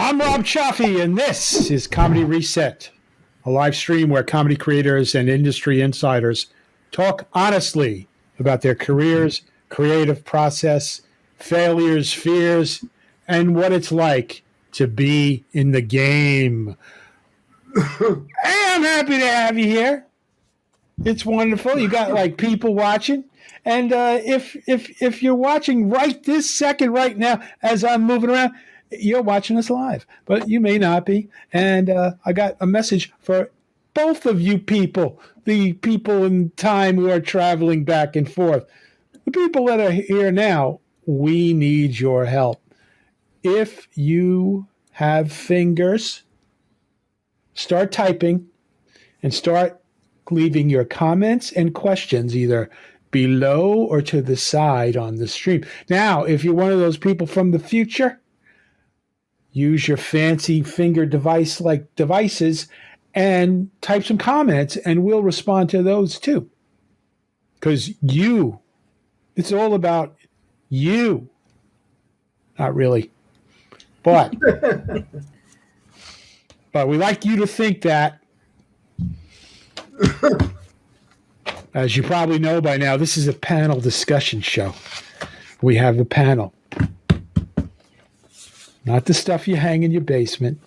I'm Rob Chaffee, and this is Comedy Reset, a live stream where comedy creators and industry insiders talk honestly about their careers, creative process, failures, fears, and what it's like to be in the game. Hey, I'm happy to have you here. It's wonderful. You got like people watching. And if you're watching right this second, right now, as I'm moving around, you're watching us live, but you may not be. And I got a message for both of you people, the people in time who are traveling back and forth. The people that are here now, we need your help. If you have fingers, start typing and start leaving your comments and questions either below or to the side on the stream. Now, if you're one of those people from the future, use your fancy finger devices and type some comments, and we'll respond to those too. Because it's all about you. Not really. But we like you to think that. As you probably know by now, this is a panel discussion show. We have a panel. Not the stuff you hang in your basement.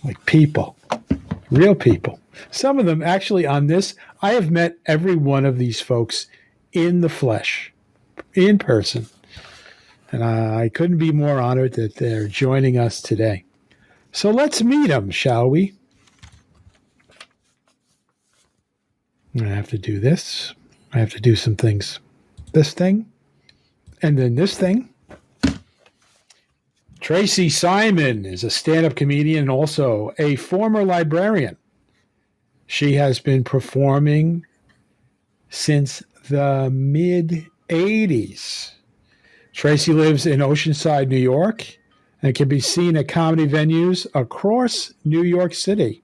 Like people. Real people. Some of them actually on this, I have met every one of these folks in the flesh, in person. And I couldn't be more honored that they're joining us today. So let's meet them, shall we? I have to do this. I have to do some things. This thing. And then this thing. Tracy Simon is a stand-up comedian and also a former librarian. She has been performing since the mid-'80s. Tracy lives in Oceanside, New York, and can be seen at comedy venues across New York City.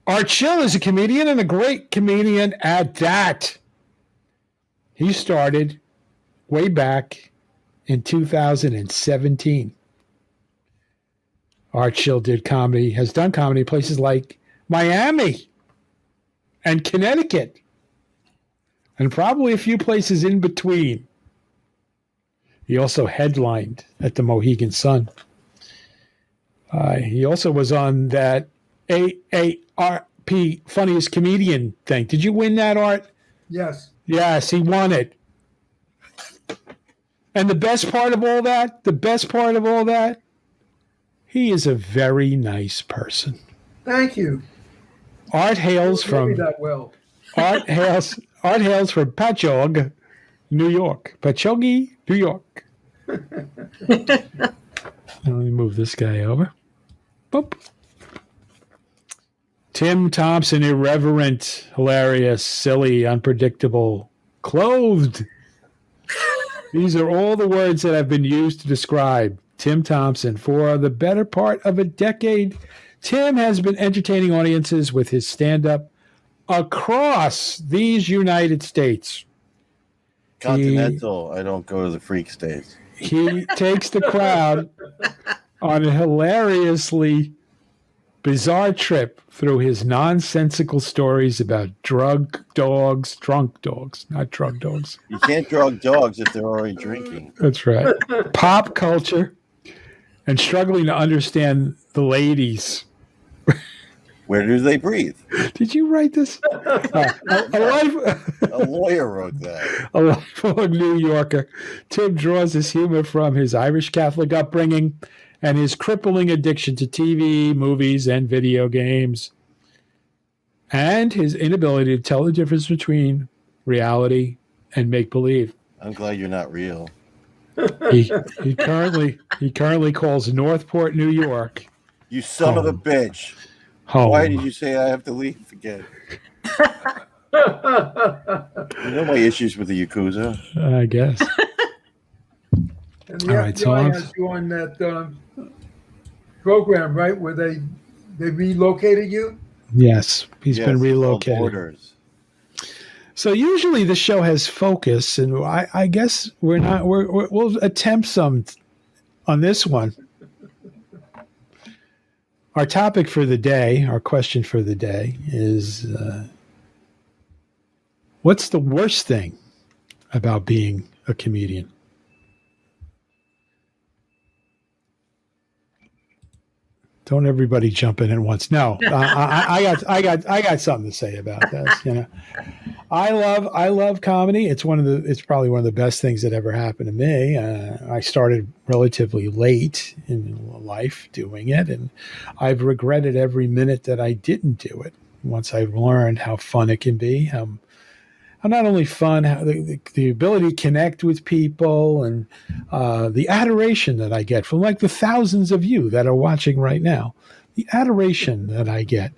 Art Schill is a comedian and a great comedian at that. He started way back in 2017. Art Schill has done comedy in places like Miami and Connecticut, and probably a few places in between. He also headlined at the Mohegan Sun. He also was on that AARP Funniest Comedian thing. Did you win that, Art? Yes. Yes, he won it. And the best part of all that, he is a very nice person. Thank you. Art hails from that well. Art hails from Patchogue, New York. Patchogue, New York. Let me move this guy over. Boop. Tim Thomson, irreverent, hilarious, silly, unpredictable, clothed. These are all the words that have been used to describe Tim Thomson. For the better part of a decade, Tim has been entertaining audiences with his stand-up across these United States. Continental. I don't go to the freak states. He takes the crowd on a hilariously bizarre trip through his nonsensical stories about drunk dogs, not drug dogs. You can't drug dogs if they're already drinking. That's right. Pop culture and struggling to understand the ladies. Where do they breathe? Did you write this? A lawyer wrote that. A lifelong New Yorker, Tim draws his humor from his Irish Catholic upbringing and his crippling addiction to TV, movies, and video games, and his inability to tell the difference between reality and make-believe. I'm glad you're not real. He currently calls Northport, New York. You son of a bitch. Home. Why did you say I have to leave again? You know my issues with the Yakuza? I guess. And the FBI has you on that program, right, where they relocated you? Yes, he's been relocated. Borders. So usually the show has focus, and I guess we'll attempt some on this one, our topic for the day, our question for the day is, what's the worst thing about being a comedian? Don't everybody jump in at once. No, I got something to say about this. You know, I love comedy. It's probably one of the best things that ever happened to me. I started relatively late in life doing it, and I've regretted every minute that I didn't do it. Once I've learned how fun it can be, how not only fun, how the ability to connect with people, and the adoration that I get from like the thousands of you that are watching right now, the adoration that I get.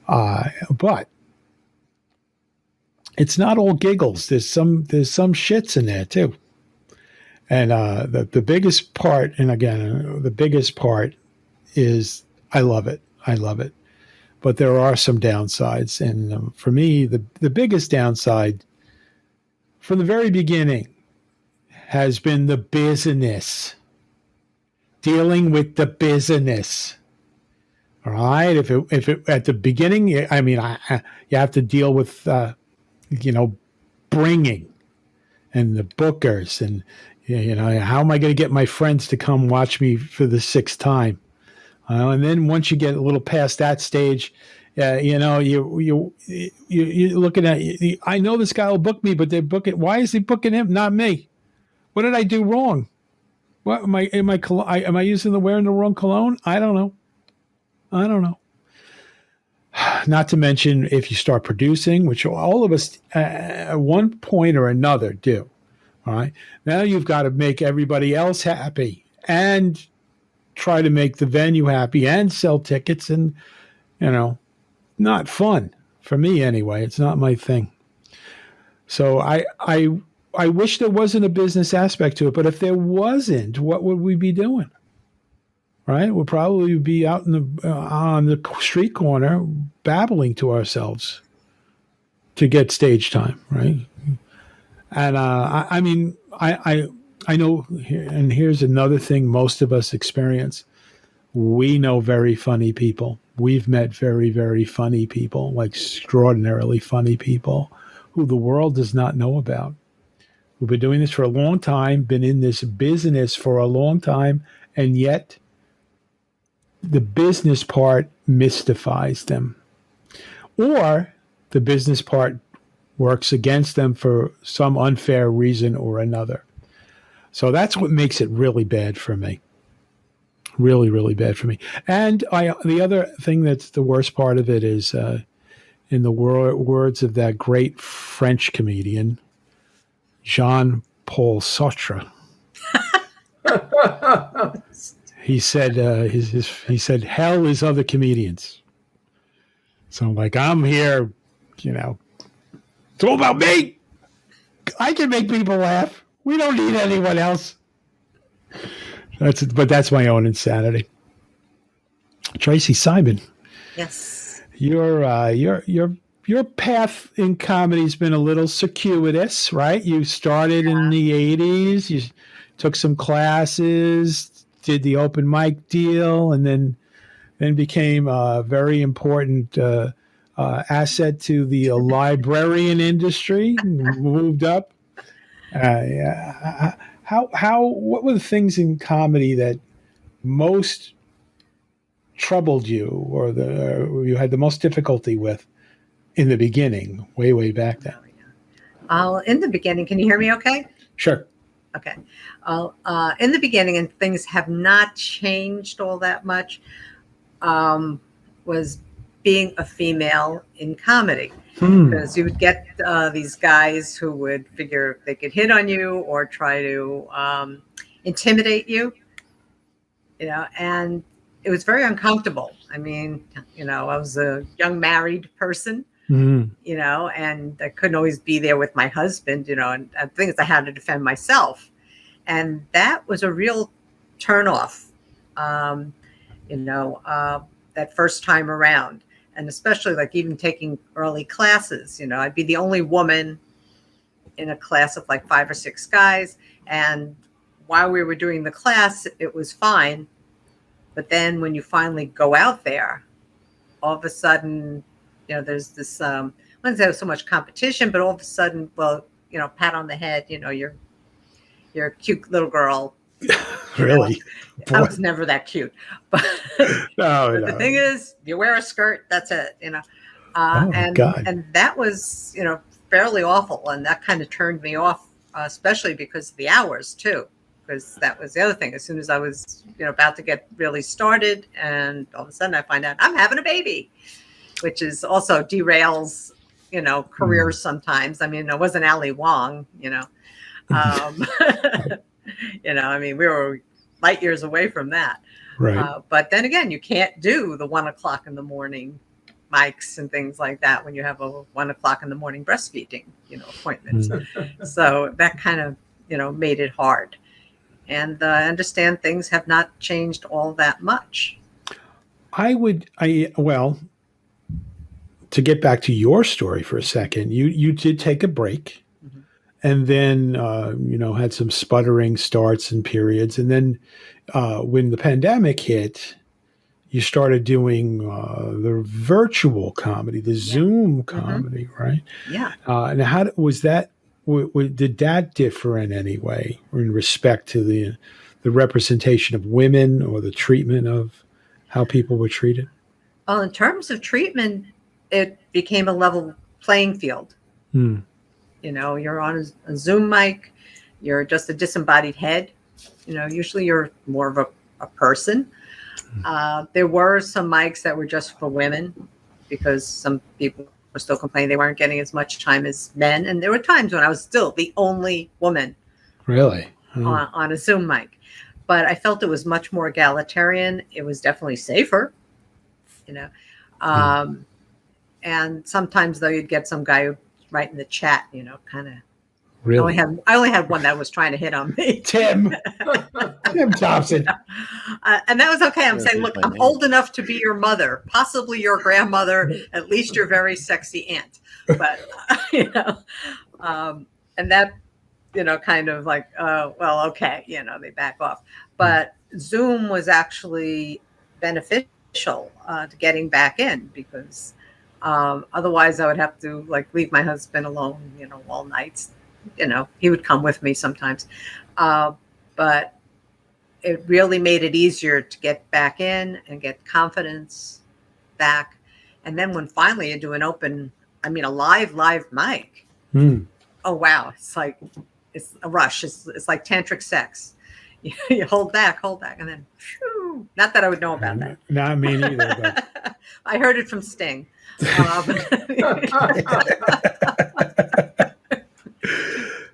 But it's not all giggles. There's some shits in there too. And the biggest part, and again, the biggest part is I love it. I love it. But there are some downsides. And for me, the biggest downside from the very beginning has been the business. Dealing with the business. All right. If it at the beginning, I mean, you have to deal with, bringing and the bookers and, how am I going to get my friends to come watch me for the sixth time? And then once you get a little past that stage, you're looking at, I know this guy will book me, but they book it. Why is he booking him? Not me. What did I do wrong? What am I using wearing the wrong cologne? I don't know. Not to mention if you start producing, which all of us at one point or another do. All right. Now you've got to make everybody else happy and try to make the venue happy and sell tickets, and, not fun for me anyway. It's not my thing. So I wish there wasn't a business aspect to it, but if there wasn't, what would we be doing? Right? We'll probably be out on the street corner babbling to ourselves to get stage time, right? And I know, and here's another thing most of us experience. We know very funny people. We've met very, very funny people, like extraordinarily funny people who the world does not know about. Who've been doing this for a long time, been in this business for a long time, and yet the business part mystifies them. Or the business part works against them for some unfair reason or another. So that's what makes it really bad for me. Really, really bad for me. And the other thing that's the worst part of it is, in the words of that great French comedian, Jean-Paul Sartre, he said, he said, hell is other comedians. So I'm like, I'm here, it's all about me. I can make people laugh. We don't need anyone else. But that's my own insanity. Tracy Simon. Yes. Your path in comedy has been a little circuitous, right? You started in the 80s. You took some classes, did the open mic deal, and then became a very important asset to the librarian industry. Moved up. What were the things in comedy that most troubled you, or you had the most difficulty with in the beginning, way back then? In the beginning, can you hear me okay? Sure. Okay. In the beginning, and things have not changed all that much, was being a female in comedy. Because you would get these guys who would figure they could hit on you or try to intimidate you, and it was very uncomfortable. I mean, I was a young married person, and I couldn't always be there with my husband, and the thing is I had to defend myself. And that was a real turnoff, that first time around. And especially like even taking early classes, I'd be the only woman in a class of like 5 or 6 guys. And while we were doing the class, it was fine. But then when you finally go out there, all of a sudden, there's this, I wouldn't say so much competition, but all of a sudden, well, pat on the head, you're a cute little girl. Really? I was never that cute. But, no. The thing is, you wear a skirt, that's it, God. And that was, fairly awful. And that kind of turned me off, especially because of the hours too. Because that was the other thing. As soon as I was, about to get really started, and all of a sudden I find out I'm having a baby, which is also derails, careers sometimes. I mean, it wasn't Ali Wong, we were light years away from that. Right. But then again, you can't do the 1 o'clock in the morning mics and things like that when you have a 1 o'clock in the morning breastfeeding, appointments. So that kind of, made it hard. And I understand things have not changed all that much. Well, to get back to your story for a second, you did take a break, and then, had some sputtering starts and periods. And then when the pandemic hit, you started doing the virtual comedy, the Zoom comedy, right? Yeah. And how was that? Did that differ in any way in respect to the representation of women or the treatment of how people were treated? Well, in terms of treatment, it became a level playing field. You're on a Zoom mic, you're just a disembodied head. Usually you're more of a person. There were some mics that were just for women because some people were still complaining they weren't getting as much time as men. And there were times when I was still the only woman really on a Zoom mic. But I felt it was much more egalitarian. It was definitely safer, And sometimes, though, you'd get some guy who write in the chat, kind of. Really? I only had one that was trying to hit on me. Tim Thomson. And that was okay. I'm saying, look, I'm old enough to be your mother, possibly your grandmother, at least your very sexy aunt. But, and that, kind of like, well, okay, they back off. But Zoom was actually beneficial to getting back in because otherwise I would have to leave my husband alone, all nights. He would come with me sometimes. But it really made it easier to get back in and get confidence back. And then when finally you do a live mic. Oh, wow. It's a rush. It's like tantric sex. You hold back, and then, whew, not that I would know about that. Not me neither. But. I heard it from Sting.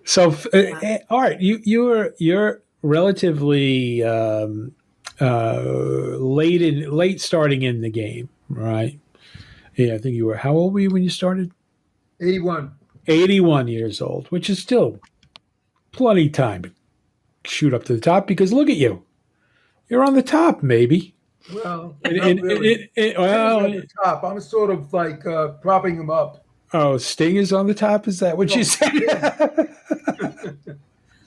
So, Art, you're relatively late starting in the game, right? Yeah, I think you were. How old were you when you started? 81. 81 years old, which is still plenty of time to shoot up to the top. Because look at you, you're on the top, maybe. Well, not really. On the top. I'm sort of like propping him up. Oh, Sting is on the top? Is that what you said?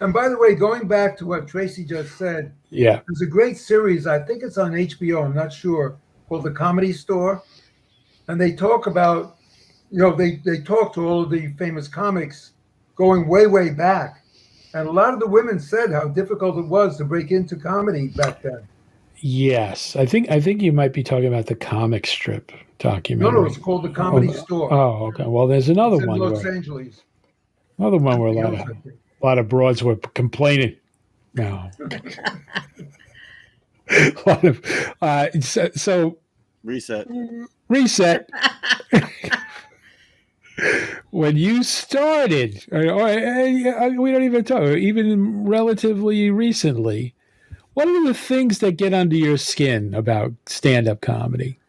And by the way, going back to what Tracy just said, there's a great series, I think it's on HBO, I'm not sure, called The Comedy Store. And they talk about, they talk to all of the famous comics going way, way back. And a lot of the women said how difficult it was to break into comedy back then. Yes, I think you might be talking about the comic strip documentary. No, it's called The Comedy Store. Oh, okay. Well, there's another one. In Los Angeles. Another one where a lot of broads were complaining. No. A lot of so reset. When you started, or we don't even talk, even relatively recently. What are the things that get under your skin about stand-up comedy?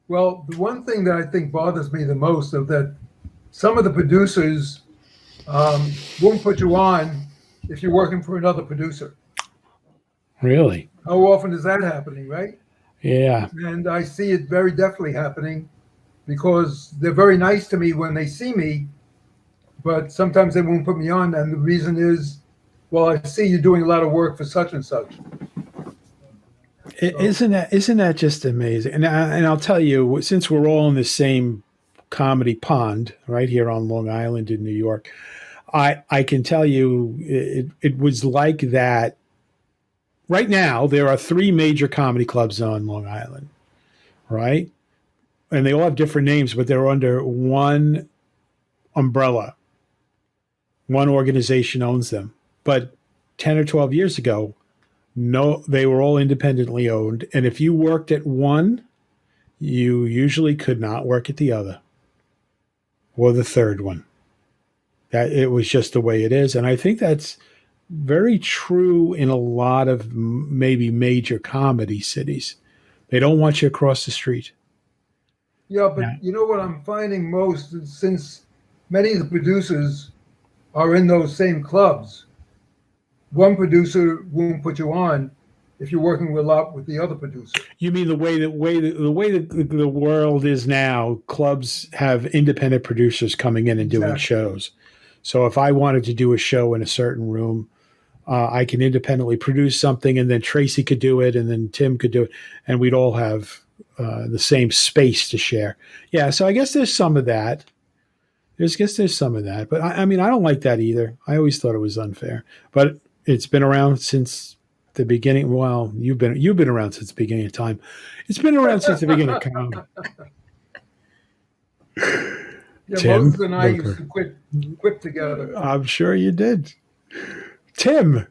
Well, the one thing that I think bothers me the most is that some of the producers won't put you on if you're working for another producer. Really? How often is that happening, right? Yeah. And I see it very definitely happening because they're very nice to me when they see me, but sometimes they won't put me on. And the reason is well, I see you're doing a lot of work for such and such. Isn't that just amazing? And I'll tell you, since we're all in the same comedy pond right here on Long Island in New York, I can tell you it was like that. Right now, there are 3 major comedy clubs on Long Island, right? And they all have different names, but they're under one umbrella. One organization owns them. But 10 or 12 years ago, no, they were all independently owned. And if you worked at one, you usually could not work at the other or the third one. That it was just the way it is. And I think that's very true in a lot of maybe major comedy cities. They don't want you across the street. Yeah, but you know what I'm finding most, since many of the producers are in those same clubs, one producer won't put you on if you're working a lot with the other producer. You mean the way that the world is now? Clubs have independent producers coming in and doing shows. So if I wanted to do a show in a certain room, I can independently produce something, and then Tracy could do it, and then Tim could do it, and we'd all have the same space to share. Yeah, so I guess there's some of that. There's some of that, but I mean, I don't like that either. I always thought it was unfair, but it's been around since the beginning. Well, you've been around since the beginning of time. It's been around since the beginning of comedy. Yeah, Tim, Moses and I used to quit together. I'm sure you did. Tim.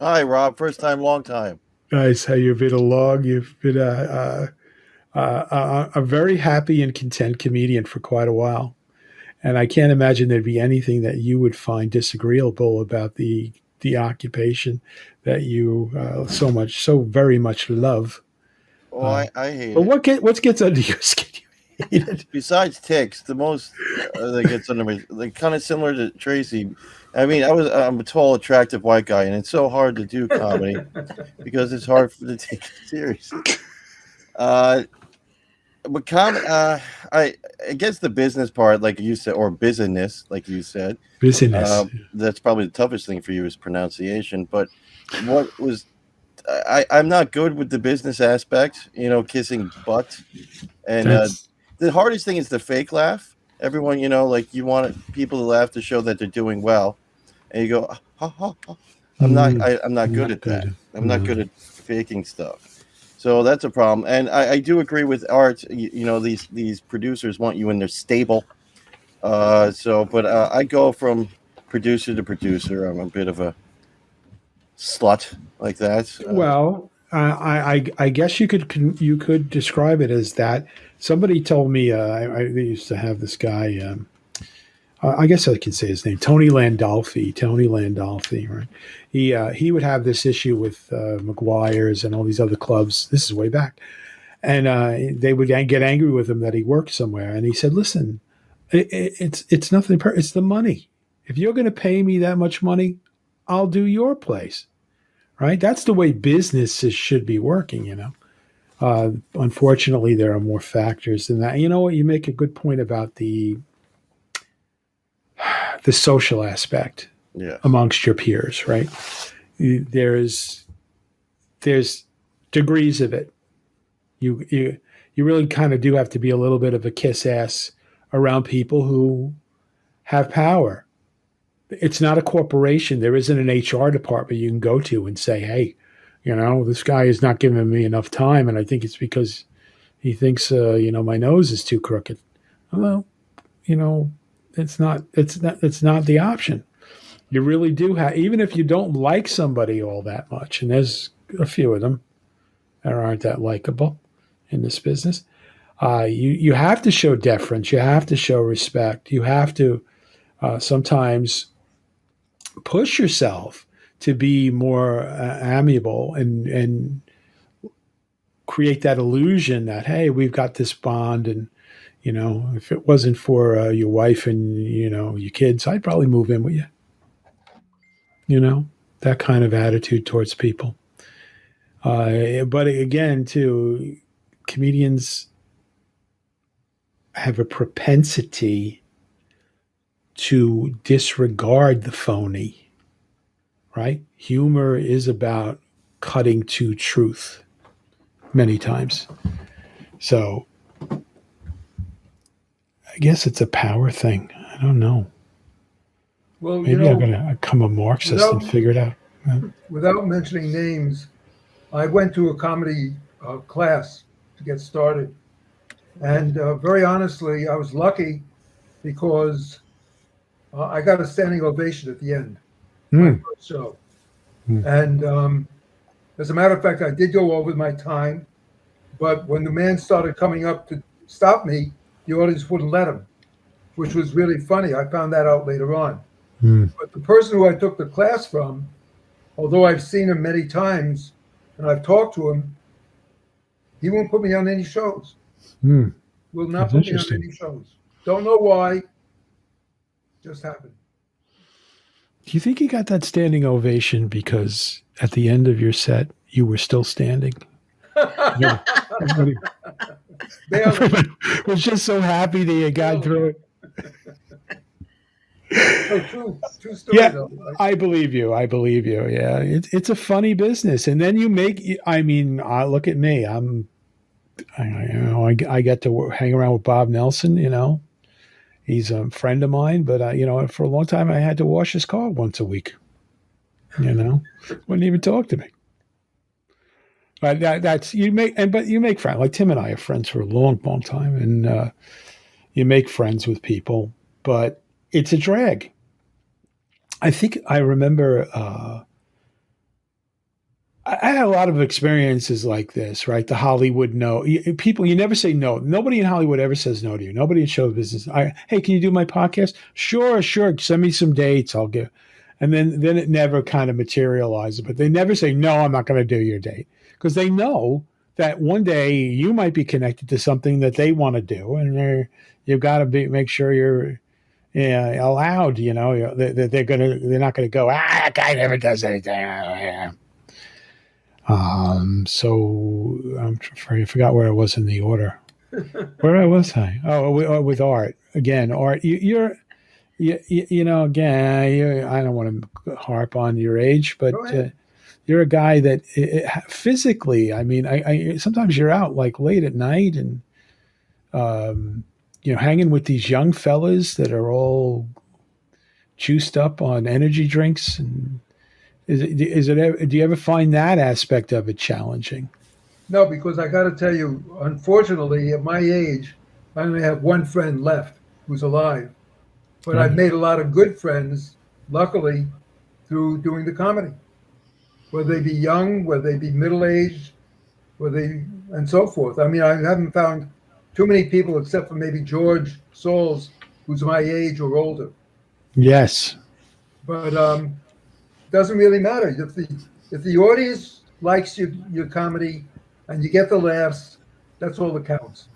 Hi, Rob. First time, long time. Nice. How you've been along. You've been a very happy and content comedian for quite a while. And I can't imagine there'd be anything that you would find disagreeable about the occupation that you so very much love. Oh, I hate but it. What gets under your skin? You hate it. Besides ticks, the most that gets under me, like kind of similar to Tracy. I mean, I'm a tall, attractive white guy, and it's so hard to do comedy because it's hard to take it seriously. But I guess the business part, like you said, or business, like you said, that's probably the toughest thing for you is pronunciation. But what was I'm not good with the business aspect, kissing butt, and the hardest thing is the fake laugh. Everyone, like you want people to laugh to show that they're doing well, and you go, ha, ha, ha. I'm not good at that. I'm not good at faking stuff. So that's a problem. And I do agree with Art. These producers want you in their stable. But I go from producer to producer. I'm a bit of a slut like that. Well, I guess you could describe it as that. Somebody told me I used to have this guy. I guess I can say his name, Tony Landolfi. Right? He would have this issue with McGuire's and all these other clubs. This is way back, and they would get angry with him that he worked somewhere. And he said, "Listen, it's nothing. It's the money. If you're going to pay me that much money, I'll do your place." Right? That's the way businesses should be working. Unfortunately, there are more factors than that. You know what? You make a good point about the social aspect amongst your peers, right? There's degrees of it. You really kind of do have to be a little bit of a kiss ass around people who have power. It's not a corporation. There isn't an HR department you can go to and say, hey, this guy is not giving me enough time, and I think it's because he thinks, my nose is too crooked. Well, it's not the option. You really do have, even if you don't like somebody all that much, and there's a few of them that aren't that likable in this business, you have to show deference. You have to show respect. You have to sometimes push yourself to be more amiable and create that illusion that, hey, we've got this bond, and if it wasn't for your wife and your kids, I'd probably move in with you. That kind of attitude towards people. But again, too, comedians have a propensity to disregard the phony right? Humor is about cutting to truth many times. So I guess it's a power thing. I don't know. Well, Maybe I'm going to become a Marxist and figure it out. Without mentioning names, I went to a comedy class to get started. And very honestly, I was lucky because I got a standing ovation at the end, my first show. And as a matter of fact, I did go over my time. But when the man started coming up to stop me, the audience wouldn't let him, which was really funny. I found that out later on. But the person who I took the class from, although I've seen him many times and I've talked to him, he won't put me on any shows. Will not put me on any shows. Don't know why. Just happened. Do you think you got that standing ovation because at the end of your set, you were still standing? Everybody was just so happy that you got through it. True story, yeah, though. Right? I believe you. Yeah, it's a funny business, and then you make. I mean, look at me. I get to hang around with Bob Nelson. You know, he's a friend of mine, but for a long time I had to wash his car once a week. You know, wouldn't even talk to me. But that's you make friends. Like Tim and I are friends for a long, long time, and you make friends with people, but it's a drag. I think I remember I had a lot of experiences like this, right? The Hollywood no. People, you never say no. Nobody in Hollywood ever says no to you. Nobody in show business. Hey, can you do my podcast? Sure. Send me some dates. I'll give. And then it never kind of materializes. But they never say, no, I'm not going to do your date. Because they know that one day you might be connected to something that they want to do. And you've got to make sure you're allowed, they're not going to go, that guy never does anything. So I forgot where I was in the order. Where was I? Oh, with Art again. Art, again, I don't want to harp on your age, but you're a guy that physically, I mean, I sometimes you're out like late at night and, hanging with these young fellas that are all juiced up on energy drinks. And do you ever find that aspect of it challenging? No, because I got to tell you, unfortunately, at my age, I only have one friend left who's alive. But I've made a lot of good friends, luckily, through doing the comedy. Whether they be young, whether they be middle-aged, and so forth. I mean, I haven't found too many people except for maybe George Sauls, who's my age or older. Yes. But doesn't really matter. If the audience likes your comedy and you get the laughs, that's all that counts.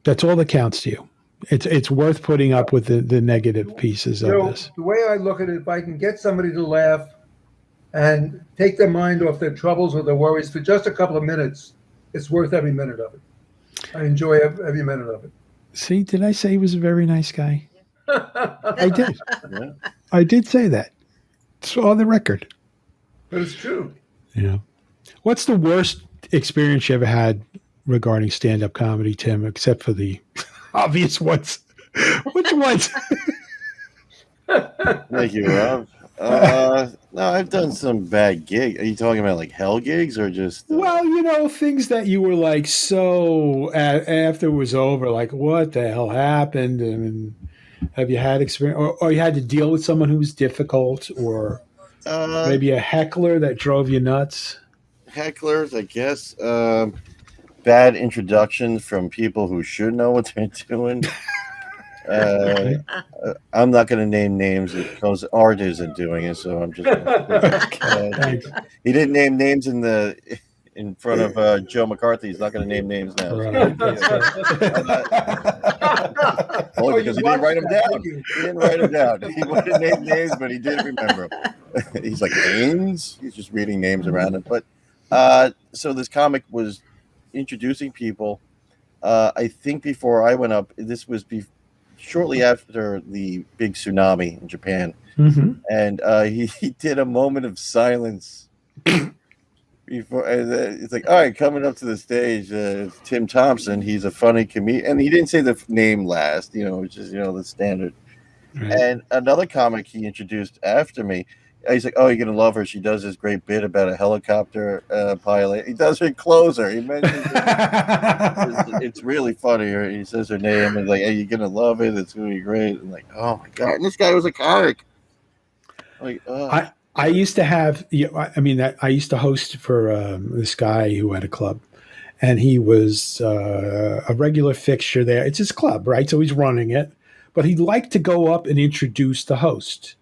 That's all that counts to you. It's worth putting up with the negative pieces of this. The way I look at it, if I can get somebody to laugh and take their mind off their troubles or their worries for just a couple of minutes, it's worth every minute of it. I enjoy every minute of it. See, did I say he was a very nice guy? I did. Yeah. I did say that. It's on the record. But it's true. Yeah. What's the worst experience you ever had regarding stand-up comedy, Tim, except for the obvious ones? Which ones? Thank you, Rob. No, I've done some bad gigs. Are you talking about like hell gigs or just? Well, things that you were like, so after it was over, like, what the hell happened? And have you had experience, or you had to deal with someone who was difficult, or maybe a heckler that drove you nuts? Hecklers, I guess. Bad introductions from people who should know what they're doing. I'm not going to name names because Art isn't doing it, so I'm just. He didn't name names in front of Joe McCarthy. He's not going to name names now. Right. Only because he didn't write them down. He didn't write them down. He wanted to name names, but he didn't remember them. He's like, names? He's just reading names around it. But so this comic was introducing people. I think before I went up, this was shortly after the big tsunami in Japan, and he did a moment of silence before. And it's like, all right, coming up to the stage, Tim Thomson. He's a funny comedian, and he didn't say the name last, which is the standard. Right. And another comic he introduced after me. He's like, oh, you're going to love her. She does this great bit about a helicopter pilot. He does her closer. He mentions it's really funny. He says her name and like, hey, you're going to love it. It's going to be great. And like, oh, my God. And this guy was a comic. Like, I used to have, I used to host for this guy who had a club. And he was a regular fixture there. It's his club, right? So he's running it. But he'd like to go up and introduce the host.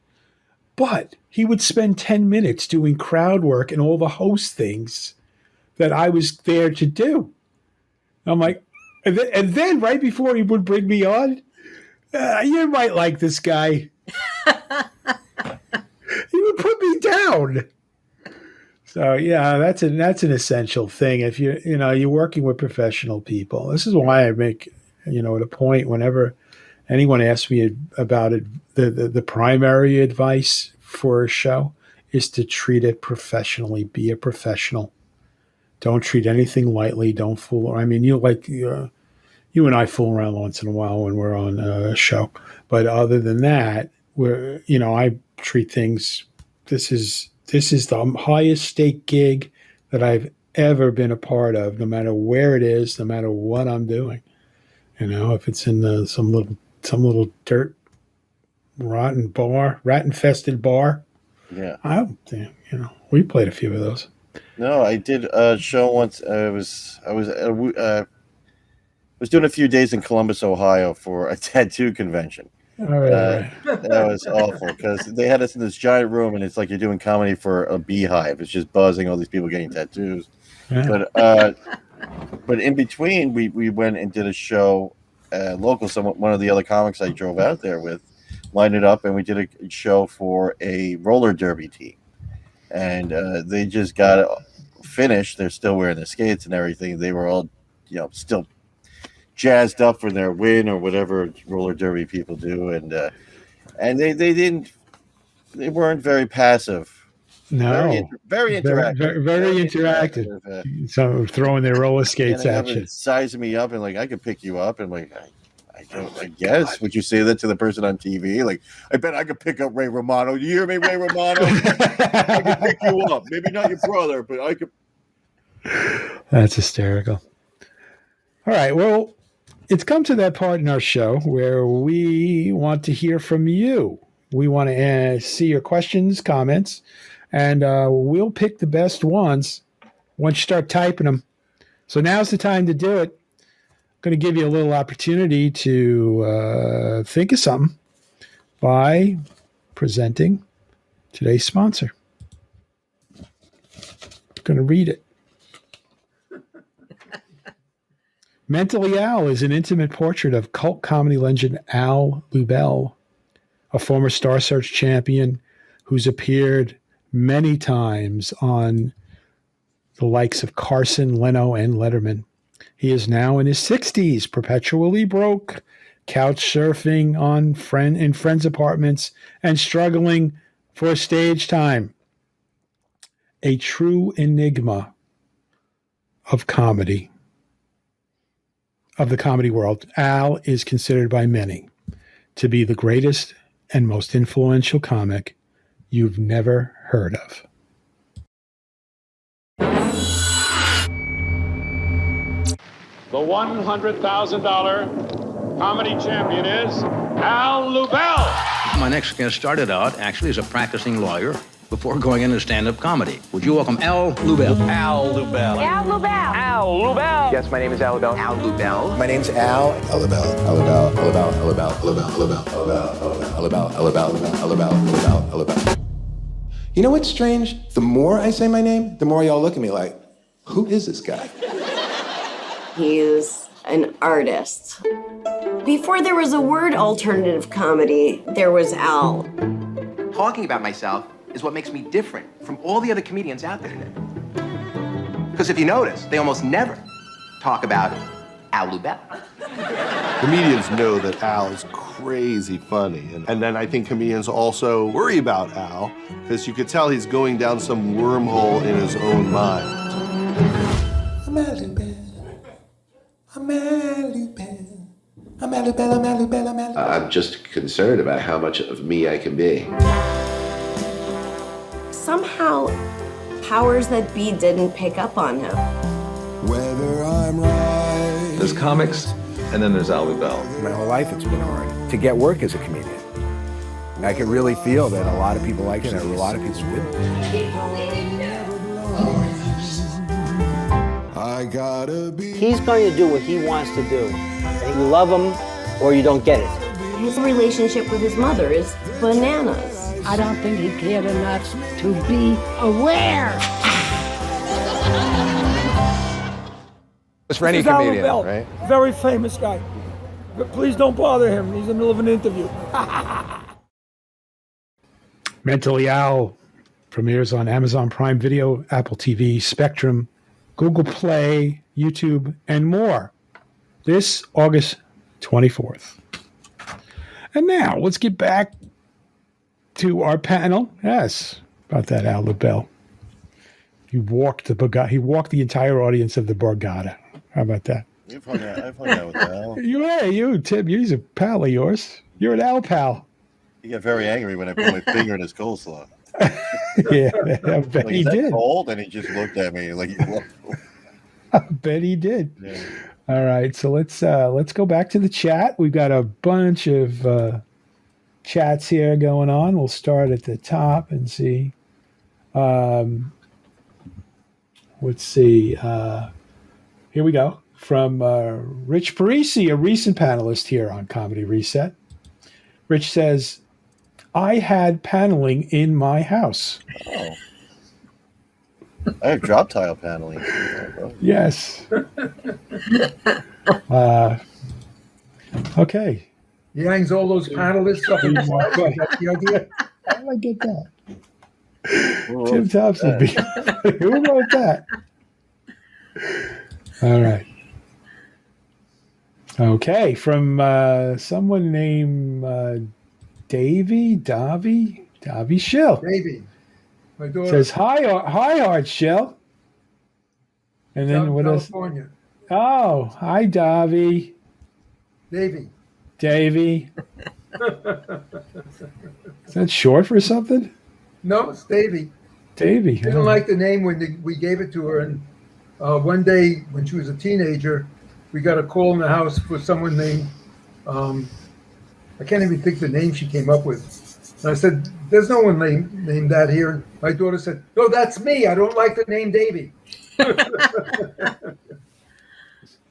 But he would spend 10 minutes doing crowd work and all the host things that I was there to do. I'm like, and then right before he would bring me on, you might like this guy. He would put me down. So yeah, that's an essential thing. If you're working with professional people, this is why I make at a point whenever anyone asks me about it, the primary advice for a show is to treat it professionally. Be a professional. Don't treat anything lightly. Don't fool. I mean, you and I fool around once in a while when we're on a show, but other than that, I treat things. This is the highest stake gig that I've ever been a part of. No matter where it is, no matter what I'm doing. If it's in some little dirt, rat-infested bar. Yeah. We played a few of those. No, I did a show once. I was doing a few days in Columbus, Ohio for a tattoo convention. All right. That was awful because they had us in this giant room, and it's like you're doing comedy for a beehive. It's just buzzing, all these people getting tattoos. Yeah. But in between, we went and did a show local. One of the other comics I drove out there with lined it up, and we did a show for a roller derby team. And they just got finished. They're still wearing their skates and everything. They were all, still jazzed up for their win or whatever roller derby people do. And they weren't very passive. No, very interactive. Very interactive. So throwing their roller skates at you, sizing me up, and like I could pick you up, and like I guess. Would you say that to the person on TV? Like, I bet I could pick up Ray Romano. You hear me, Ray Romano? I could pick you up. Maybe not your brother, but I could. That's hysterical. All right, well, it's come to that part in our show where we want to hear from you. We want to see your questions, comments. And we'll pick the best ones once you start typing them. So now's the time to do it. I'm going to give you a little opportunity to think of something by presenting today's sponsor. I'm going to read it. Mentally Al is an intimate portrait of cult comedy legend Al Lubell, a former Star Search champion who's appeared many times on the likes of Carson, Leno, and Letterman. He is now in his 60s, perpetually broke, couch surfing in friends' apartments, and struggling for stage time. A true enigma of comedy, of the comedy world. Al is considered by many to be the greatest and most influential comic you've never heard of. The $100,000 comedy champion is Al Lubell. My next guest started out actually as a practicing lawyer before going into stand-up comedy. Would you welcome Al Lubell? Al Lubell. Al Lubell. Al Lubell. Yes, my name is Al Lubell. Al Lubell. My name's Al. Al Lubell. Al Lubell. Al Lubell. Al Lubell. Al Lubell. Al Lubell. Al Lubell. Al Lubell. Al Lubell. Al Lubell. You know what's strange? The more I say my name, the more y'all look at me like, who is this guy? He's an artist. Before there was a word alternative comedy, there was Al. Talking about myself is what makes me different from all the other comedians out there today. Because if you notice, they almost never talk about Al Lubell. Comedians know that Al is crazy funny. And then I think comedians also worry about Al, because you could tell he's going down some wormhole in his own mind. I'm Al Lubell. I'm Al Lubell. I'm Al Lubell. I'm Al Lubell. I'm Al Lubell. I'm just concerned about how much of me I can be. Somehow, powers that be didn't pick up on him. Whether I'm right. There's comics, and then there's Al Lubell. My whole life it's been hard to get work as a comedian. I can really feel that a lot of people like it and a lot of people wouldn't. I gotta be. He's going to do what he wants to do. And you love him or you don't get it. His relationship with his mother is bananas. I don't think he cared enough to be aware. It's for any comedian, right? Very famous guy. But please don't bother him. He's in the middle of an interview. Mentally Al premieres on Amazon Prime Video, Apple TV, Spectrum, Google Play, YouTube, and more this August 24th. And now let's get back to our panel. Yes, about that Al Lubell. He walked the entire audience of the Borgata. How about that? I've hung out with Al. You, Tim, he's a pal of yours. You're an Al pal. He got very angry when I put my finger in his coleslaw. Yeah, I bet he did. Cold? And he just looked at me like, I bet he did. Yeah. All right, so let's go back to the chat. We've got a bunch of chats here going on. We'll start at the top and see. Let's see. Here we go. From Rich Parisi, a recent panelist here on Comedy Reset. Rich says, I had paneling in my house. Oh. I have drop tile paneling. Yes. Okay. He hangs all those panelists up in his wall. That's the idea. How did I get that? Tim Thomson. Who wrote that? All right. Okay. From someone named Davy Schill. Davy. My daughter. Says, hi, Art Schill. And then what else? California. Oh, hi, Davy. Davy. Is that short for something? No, it's Davy. Davy. She didn't like the name when we gave it to her. And one day when she was a teenager, we got a call in the house for someone named, I can't even think the name she came up with. And I said, there's no one named that here. And my daughter said, no, that's me. I don't like the name Davy.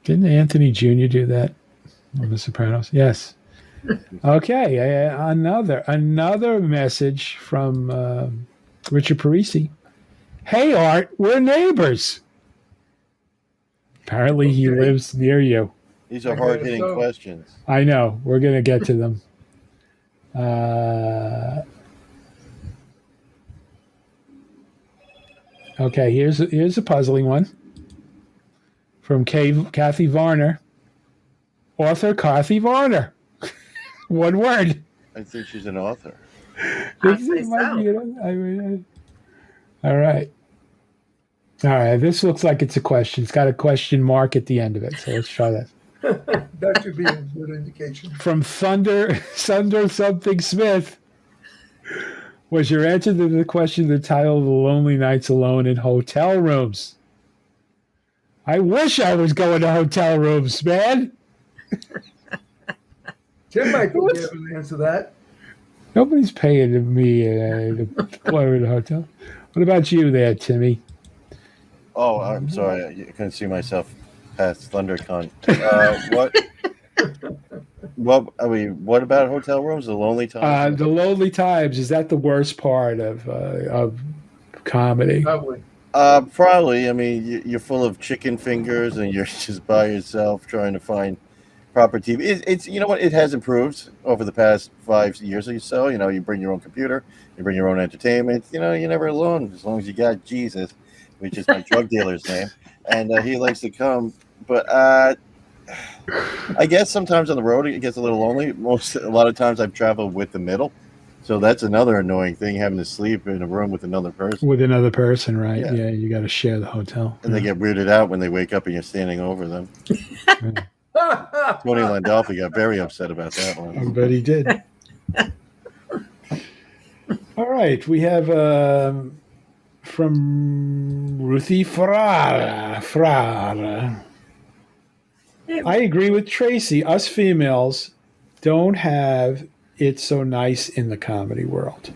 Didn't Anthony Jr. do that on The Sopranos? Yes. Okay. Another message from Richard Parisi. Hey, Art, we're neighbors. Apparently he lives near you. These are hard-hitting questions. I know. We're going to get to them. Okay, here's a puzzling one from Kathy Varner. Author Kathy Varner. One word. I think she's an author. All right. All right. This looks like it's a question. It's got a question mark at the end of it. So let's try that. That should be a good indication. From Thunder Something Smith. Was your answer to the question the title of The Lonely Nights Alone in Hotel Rooms? I wish I was going to hotel rooms, man. Tim might be able to answer that. Nobody's paying me to play in a hotel. What about you there, Timmy? Oh, I'm sorry. I couldn't see myself past ThunderCon. What about hotel rooms? The Lonely Times? The Lonely Times. Is that the worst part of comedy? Probably. Probably. I mean, you're full of chicken fingers and you're just by yourself trying to find proper TV. It's you know what? It has improved over the past 5 years or so. You know, you bring your own computer, you bring your own entertainment. You know, you're never alone as long as you got Jesus, which is my drug dealer's name, and he likes to come. But I guess sometimes on the road it gets a little lonely. A lot of times I've traveled with the middle, so that's another annoying thing, having to sleep in a room with another person. With another person, right? Yeah, you got to share the hotel. And they get weirded out when they wake up and you're standing over them. Tony Landolfi got very upset about that one. I bet he did. All right, we have from Ruthie Frara. I agree with Tracy. Us females don't have it so nice in the comedy world.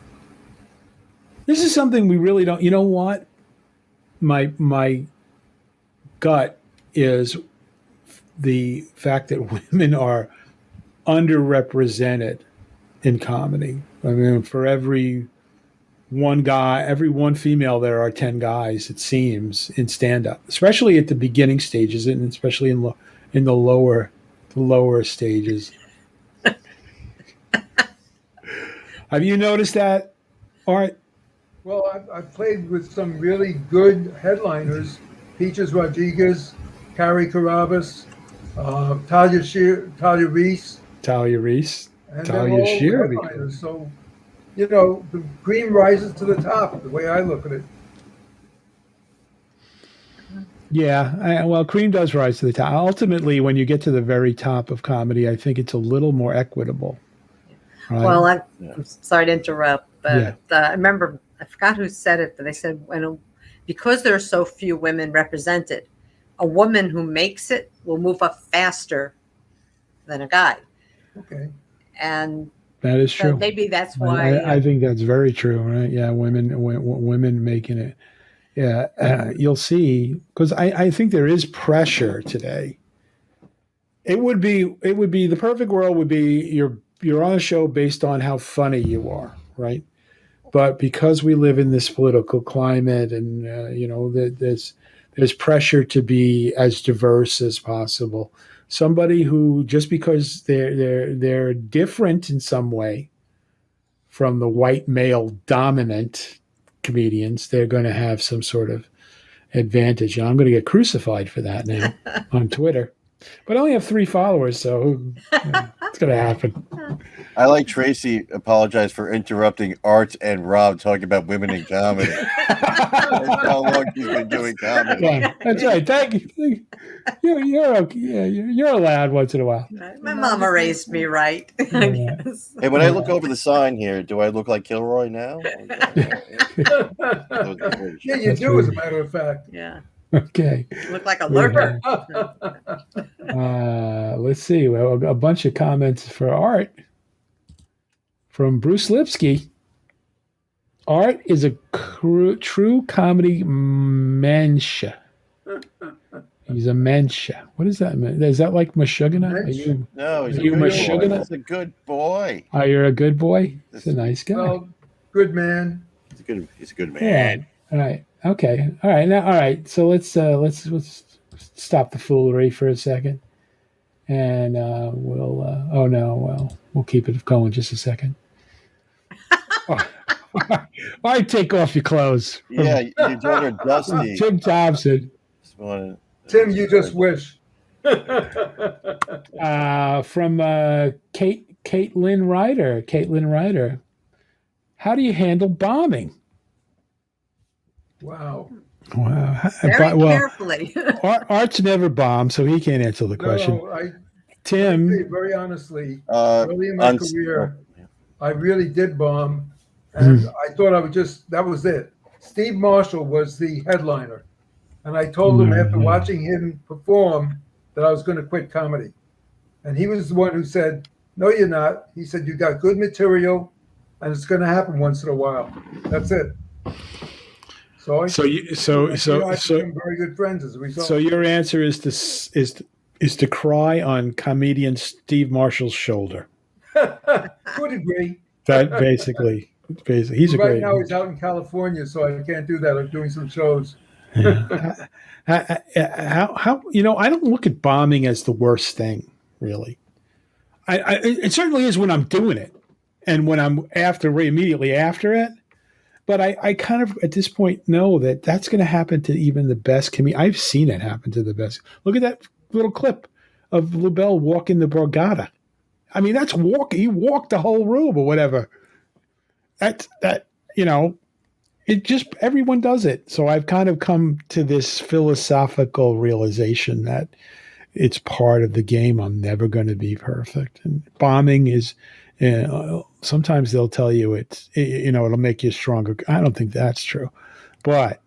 This is something we really don't. You know what? My gut is the fact that women are underrepresented in comedy. I mean, for every one female, there are 10 guys, it seems, in stand-up, especially at the beginning stages and especially in the lower stages. Have you noticed that, Art? Well, I've played with some really good headliners: Peaches Rodriguez, Carrie Carabas, Talia Reese. And they're all headliners. So, the cream rises to the top, the way I look at it. Yeah, well, cream does rise to the top. Ultimately, when you get to the very top of comedy, I think it's a little more equitable. Right? Well, I'm sorry to interrupt, but I remember, I forgot who said it, but they said because there are so few women represented, a woman who makes it will move up faster than a guy. Okay. And that is true. Maybe that's why. I think that's very true, right? Yeah, women making it. Yeah, you'll see, because I think there is pressure today. It would be the perfect world would be you're on a show based on how funny you are, right? But because we live in this political climate, and there's pressure to be as diverse as possible. Somebody who, just because they're different in some way from the white male dominant comedians, they're going to have some sort of advantage. And I'm going to get crucified for that now on Twitter. But I only have 3 followers, so it's going to happen. I like Tracy apologize for interrupting Art and Rob talking about women in comedy. That's how long he's been doing comedy. Yeah, that's right. Thank you. You're okay. You're allowed once in a while. My mama raised me right. I guess. Hey, when I look over the sign here, do I look like Kilroy now? Yeah, you do, as a matter of fact. Yeah. Okay. You look like a lurker. Let's see. Well, a bunch of comments for Art from Bruce Lipsky. Art is a true comedy mensch. He's a mensch. What does that mean? Is that like Meshuggah? No, he's a good boy. Oh, you're a good boy? He's a nice guy. Well, good man. He's a good man. Yeah. All right. Okay. All right. Now, all right. So let's stop the foolery for a second, and we'll keep it going just a second. Why take off your clothes? Yeah, your daughter Dusty. Tim Thomson. Tim, you just wish. From Caitlin Ryder. How do you handle bombing? Wow. Very carefully. Art's never bombed, so he can't answer the question. No, Tim. Very honestly, early in my career, I really did bomb, and I thought that was it. Steve Marshall was the headliner, and I told him after watching him perform that I was going to quit comedy. And he was the one who said, "No, you're not." He said, "You got good material, and it's going to happen once in a while. That's it." So became very good friends as a result. So your answer is to cry on comedian Steve Marshall's shoulder. To a degree. That basically, he's right now he's out in California, so I can't do that. I'm doing some shows. Yeah. How I don't look at bombing as the worst thing, really. It certainly is when I'm doing it, and when I'm immediately after it. But I kind of, at this point, know that that's going to happen to even the best comedian. I've seen it happen to the best. Look at that little clip of Lubell walking the Borgata. I mean, that's walk. He walked the whole room or whatever. That it just everyone does it. So I've kind of come to this philosophical realization that it's part of the game. I'm never going to be perfect. And bombing is. Sometimes they'll tell you it'll make you stronger. I don't think that's true, but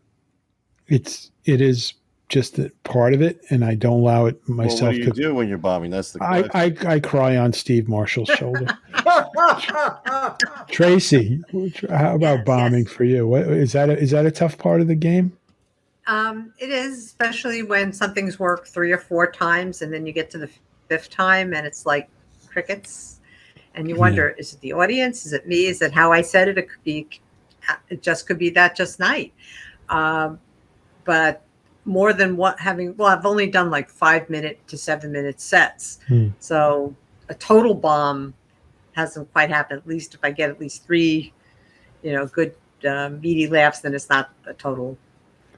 it is just a part of it, and I don't allow it myself. Well, what do you do when you're bombing? That's the question. I cry on Steve Marshall's shoulder. Tracy, how about bombing for you? What is that a tough part of the game? It is, especially when something's worked 3 or 4 times, and then you get to the 5th time, and it's like crickets. And you wonder, is it the audience? Is it me? Is it how I said it? It just could be that just night. But more than I've only done like 5-minute to 7-minute sets. So a total bomb hasn't quite happened. At least if I get at least 3, good meaty laughs, then it's not a total.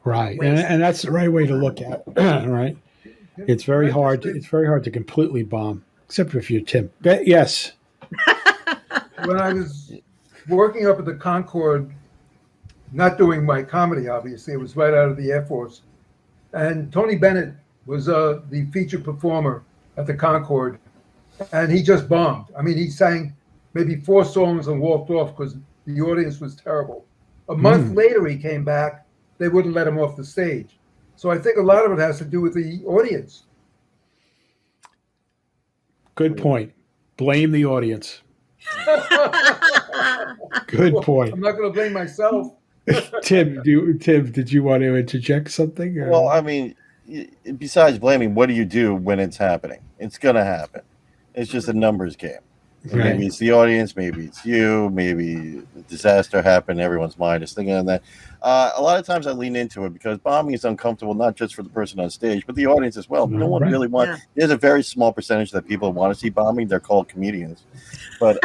Right. And that's the right way to look at it. Right. It's very hard. It's very hard to completely bomb, except if you're Tim. Yes. When I was working up at the Concorde, not doing my comedy, obviously, it was right out of the Air Force. And Tony Bennett was the featured performer at the Concorde, and he just bombed. I mean, he sang maybe 4 songs and walked off because the audience was terrible. A month later, he came back. They wouldn't let him off the stage. So I think a lot of it has to do with the audience. Good point. Blame the audience. Good point. I'm not going to blame myself. Tim, did you want to interject something? Or? Well, I mean, besides blaming, what do you do when it's happening? It's going to happen. It's just a numbers game. Right. Maybe it's the audience, maybe it's you, maybe a disaster happened, everyone's mind is thinking of that. A lot of times I lean into it because bombing is uncomfortable, not just for the person on stage, but the audience as well. No one really wants. Yeah. There's a very small percentage that people want to see bombing. They're called comedians. But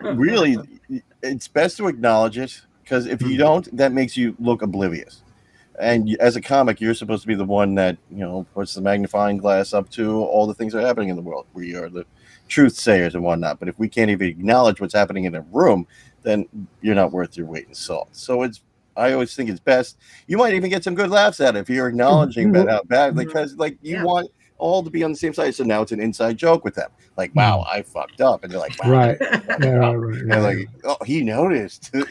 really, it's best to acknowledge it, because if you don't, that makes you look oblivious. And as a comic, you're supposed to be the one that, puts the magnifying glass up to all the things that are happening in the world. We are the truth sayers and whatnot. But if we can't even acknowledge what's happening in a room, then you're not worth your weight in salt. So I always think it's best. You might even get some good laughs at it if you're acknowledging that how bad, because you want all to be on the same side. So now it's an inside joke with them. Like, wow, I fucked up. And they're like, wow. Right. And they're like, oh, he noticed. So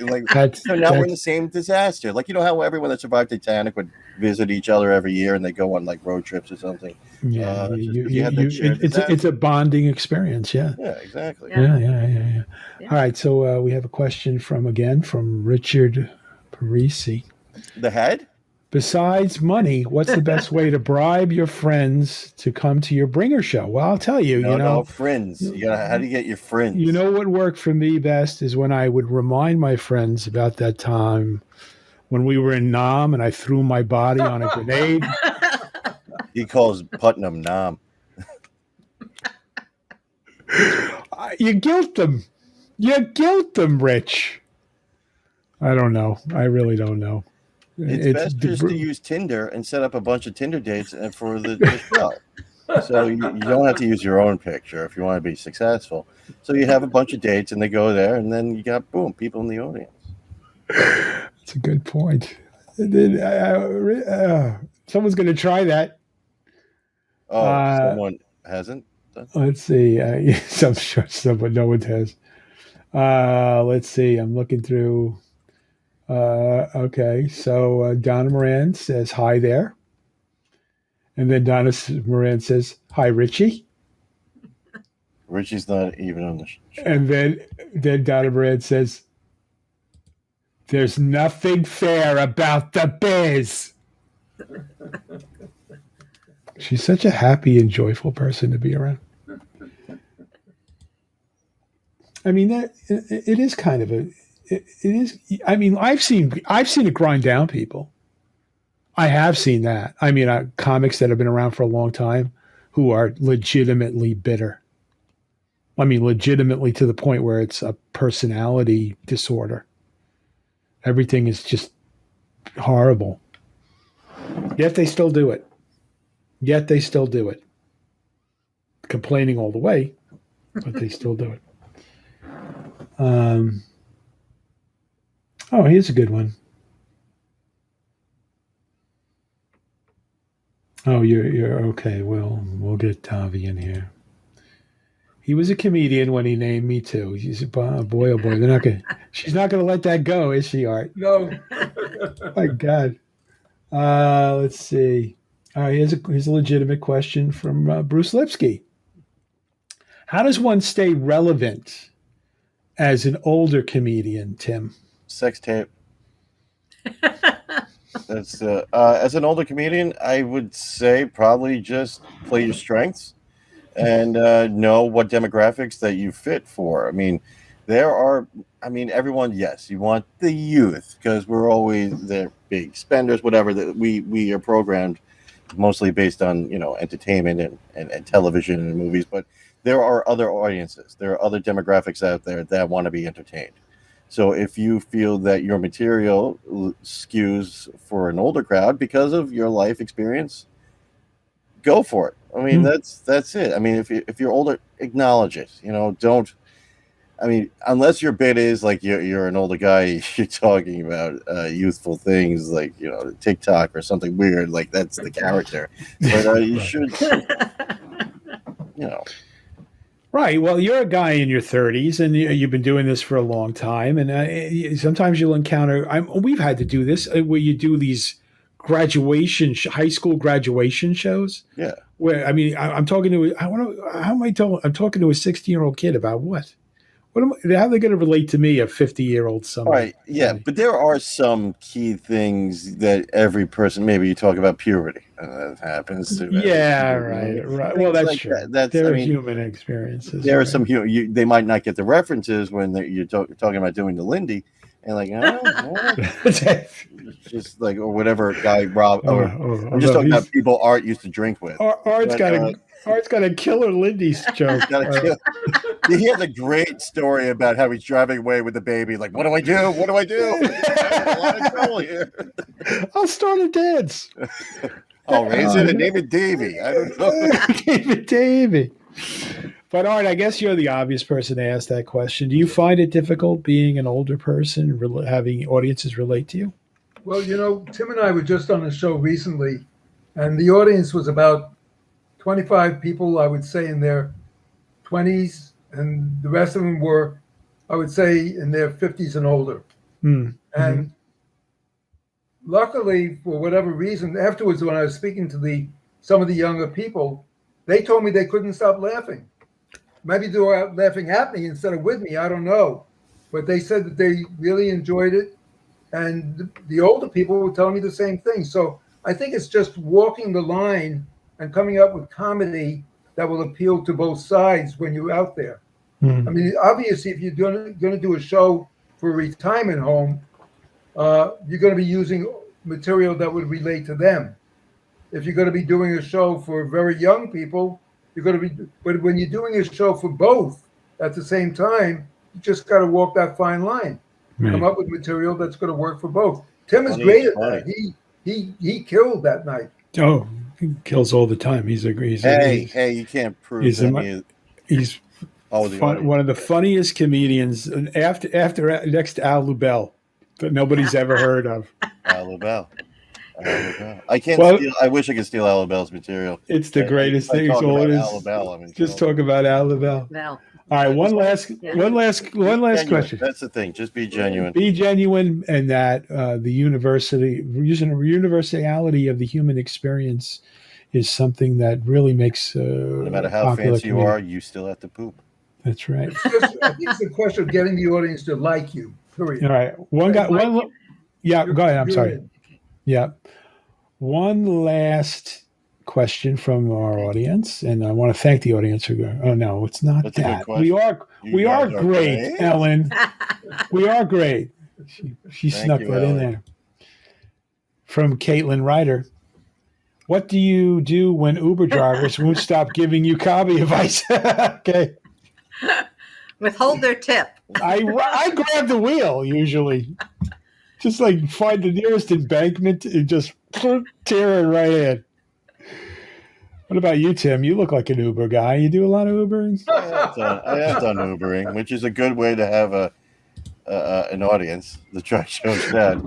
now we're in the same disaster. Like, how everyone that survived Titanic would visit each other every year and they go on like road trips or something. Yeah. It's a bonding experience. Yeah. Yeah, exactly. Yeah. All right. So we have a question from Richard Parisi. The head? Besides money, what's the best way to bribe your friends to come to your bringer show? Well, I'll tell you, No, friends. How do you get your friends? You know what worked for me best is when I would remind my friends about that time when we were in Nam and I threw my body on a grenade. He calls Putnam Nam. You guilt them. You guilt them, Rich. I don't know. I really don't know. It's best just to use Tinder and set up a bunch of Tinder dates for the show. So you don't have to use your own picture if you want to be successful. So you have a bunch of dates and they go there, and then you got, boom, people in the audience. That's a good point. Someone's going to try that. Oh, someone hasn't? Let's see. I'm sure someone, no one has. Let's see. I'm looking through. Okay, so Donna Moran says, hi there. And then Donna Moran says, hi, Richie. Richie's not even on the show. And then Donna Moran says, there's nothing fair about the biz. She's such a happy and joyful person to be around. I mean, it is kind of it is. I mean, I've seen it grind down people. I have seen that. I mean, comics that have been around for a long time who are legitimately bitter. I mean, legitimately to the point where it's a personality disorder. Everything is just horrible. Yet they still do it. complaining all the way, but they still do it. Oh, here's a good one. Oh, you're okay. We'll get Tavi in here. He was a comedian when he named me too. She's boy, oh boy. She's not gonna let that go, is she, Art? No. My God. Let's see. All right, here's a legitimate question from Bruce Lipsky. How does one stay relevant as an older comedian, Tim? Sex tape. That's as an older comedian, I would say probably just play your strengths and know what demographics that you fit for. I mean, everyone, yes, you want the youth because we're always the big spenders, whatever, that we are programmed mostly based on, entertainment and television and movies, but there are other audiences. There are other demographics out there that want to be entertained. So if you feel that your material skews for an older crowd because of your life experience, go for it. I mean, that's it. I mean, if you're older, acknowledge it. Don't. I mean, unless your bit is like you're an older guy, you're talking about youthful things like TikTok or something weird, like that's the character. But you should, Right. Well, you're a guy in your 30s, and you've been doing this for a long time. And sometimes you'll encounter. We've had to do this where you do these high school graduation shows. Yeah. Where I'm talking to. I'm talking to a 16-year-old kid about what? How are they going to relate to me, a 50-year-old somebody? Right. Yeah, but there are some key things that every person. Maybe you talk about puberty. That happens to. Yeah. Right. Well, that's true. There are human experiences. There are some. They might not get the references when you're talking about doing the Lindy, and like, just like or whatever guy Rob. I'm just talking about people Art used to drink with. Art's got a killer Lindy's joke. He has a great story about how he's driving away with the baby. Like, what do I do? What do I do? I'm in a lot of trouble here. I'll start a dance. I'll raise it and name it Davy. I don't know. Name it Davy. But Art, I guess you're the obvious person to ask that question. Do you find it difficult being an older person, having audiences relate to you? Well, Tim and I were just on a show recently, and the audience was about 25 people, I would say, in their 20s, and the rest of them were, I would say, in their 50s and older. Mm-hmm. And luckily, for whatever reason, afterwards, when I was speaking to some of the younger people, they told me they couldn't stop laughing. Maybe they were laughing at me instead of with me, I don't know. But they said that they really enjoyed it. And the older people were telling me the same thing. So I think it's just walking the line and coming up with comedy that will appeal to both sides when you're out there. Mm-hmm. I mean, obviously, if you're going to do a show for a retirement home, you're going to be using material that would relate to them. If you're going to be doing a show for very young people, but when you're doing a show for both at the same time, you just got to walk that fine line. Right. Come up with material that's going to work for both. Tim is great at that. He killed that night. Oh, he kills all the time. He's hey, you can't prove he's one of the funniest comedians after next to Al Lubell that nobody's ever heard of. Al Lubell. I can't steal. I wish I could steal Al Lubell's material. It's the greatest thing. Talk about Al Lubell. No. All right, one last question. That's the thing. Just be genuine. Be genuine, and that the universality of the human experience is something that really makes. No matter how fancy you are, you still have to poop. That's right. I think it's a question of getting the audience to like you. Period. All right, yeah, go ahead. I'm sorry. Yeah, one last question from our audience, and I want to thank the audience for going. Oh no, it's not that. We are great, Ellen. We are great. She snuck that in there. From Caitlin Ryder. What do you do when Uber drivers won't stop giving you comedy advice? Okay. Withhold their tip. I grab the wheel usually. Just like find the nearest embankment and just tear it right in. What about you, Tim? You look like an Uber guy. You do a lot of Ubering? I have done Ubering, which is a good way to have an audience. The trash show's dead.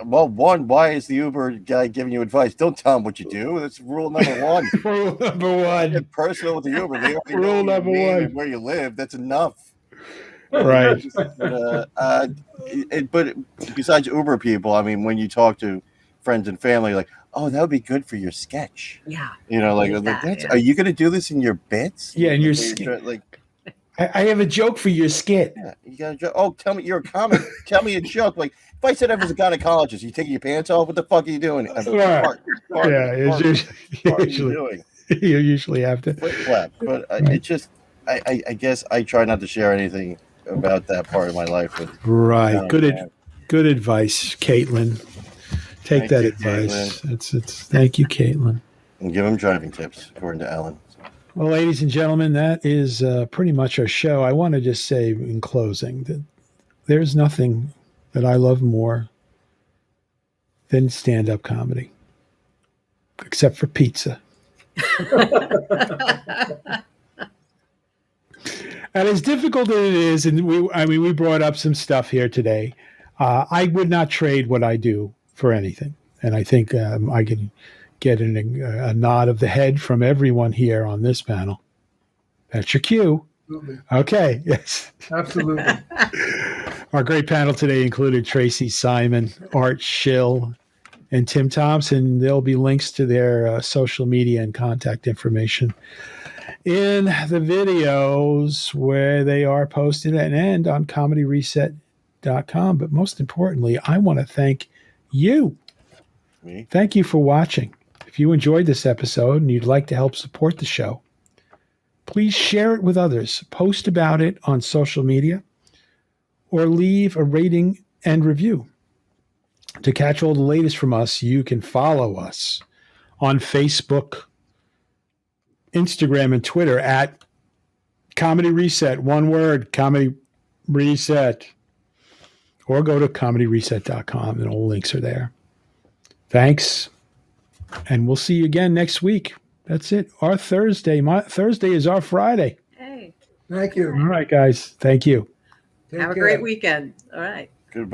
Why is the Uber guy giving you advice? Don't tell him what you do. That's rule number one. Rule number one. Get personal with the Uber. They already Rule know number your name one. and where you live. That's enough. Right. But besides Uber people, I mean, when you talk to friends and family, like, oh, that would be good for your sketch. Yeah. That's. Are you going to do this in your bits? Yeah, in your skit. I have a joke for your skit. Yeah, you got a joke. Oh, tell me you're a comic. Tell me a joke. Like if I said I was a gynecologist, you taking your pants off? What the fuck are you doing? You usually have to flip-flap. But it just, I guess I try not to share anything about that part of my life with. Right. Good advice, Caitlin. Take that advice. It's thank you, Caitlin. And give him driving tips, according to Alan. Well, ladies and gentlemen, that is pretty much our show. I want to just say in closing that there's nothing that I love more than stand-up comedy, except for pizza. And as difficult as it is, and we brought up some stuff here today, I would not trade what I do for anything. And I think I can get a nod of the head from everyone here on this panel. That's your cue. Absolutely. Okay, yes. Absolutely. Our great panel today included Tracy Simon, Art Schill, and Tim Thomson. There'll be links to their social media and contact information in the videos where they are posted and on comedyreset.com. But most importantly, I want to thank you. Me? Thank you for watching. If you enjoyed this episode and you'd like to help support the show, please share it with others, post about it on social media, or leave a rating and review. To catch all the latest from us, you can follow us on Facebook, Instagram, and Twitter at Comedy Reset. One word, Comedy Reset. Or go to comedyreset.com and all links are there. Thanks. And we'll see you again next week. That's it. Our Thursday. Thursday is our Friday. Hey. Thank you. All right, guys. Thank you. Have a great weekend. All right.